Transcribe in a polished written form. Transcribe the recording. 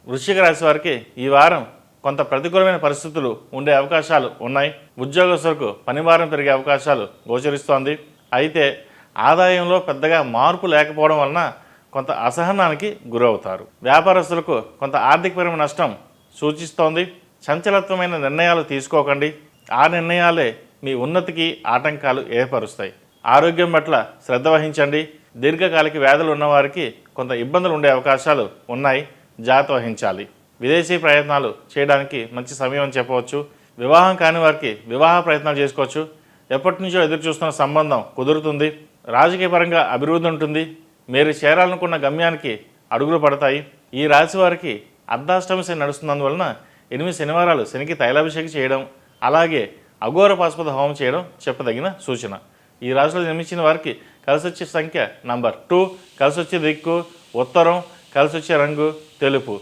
వృశ్చిక రాశి వారికి ఈ వారం కొంత ప్రతికూలమైన పరిస్థితులు ఉండే అవకాశాలు ఉన్నాయి. ఉద్యోగస్తులకు పనిభారం పెరిగే అవకాశాలు గోచరిస్తోంది. అయితే ఆదాయంలో పెద్దగా మార్పు లేకపోవడం వలన కొంత అసహనానికి గురవుతారు. వ్యాపారస్తులకు కొంత ఆర్థికపరమైన నష్టం సూచిస్తోంది. చంచలత్వమైన నిర్ణయాలు తీసుకోకండి. ఆ నిర్ణయాలే మీ ఉన్నతికి ఆటంకాలు ఏర్పరుస్తాయి. ఆరోగ్యం పట్ల శ్రద్ధ వహించండి. దీర్ఘకాలిక వ్యాధులు ఉన్నవారికి కొంత ఇబ్బందులు ఉండే అవకాశాలు ఉన్నాయి. జాగ్రత్త వహించాలి. విదేశీ ప్రయత్నాలు చేయడానికి మంచి సమయం అని చెప్పవచ్చు. వివాహం కాని వారికి వివాహ ప్రయత్నాలు చేసుకోవచ్చు. ఎప్పటి నుంచో ఎదురు చూస్తున్న సంబంధం కుదురుతుంది. రాజకీయ పరంగా అభివృద్ధి ఉంటుంది. మీరు చేరాలనుకున్న గమ్యానికి అడుగులు పడతాయి. ఈ రాశి వారికి అర్ధాష్టమి శని నడుస్తున్నందువలన 8 శనివారాలు శనికి తైలాభిషేకం చేయడం, అలాగే అఘోర పాశుపత హోమం చేయడం చెప్పదగిన సూచన. ఈ రాశిలో జన్మించిన వారికి కలిసి వచ్చే సంఖ్య నంబర్ 2, కలిసి వచ్చే దిక్కు ఉత్తరం, కలిసి వచ్చే రంగు తెలుపు.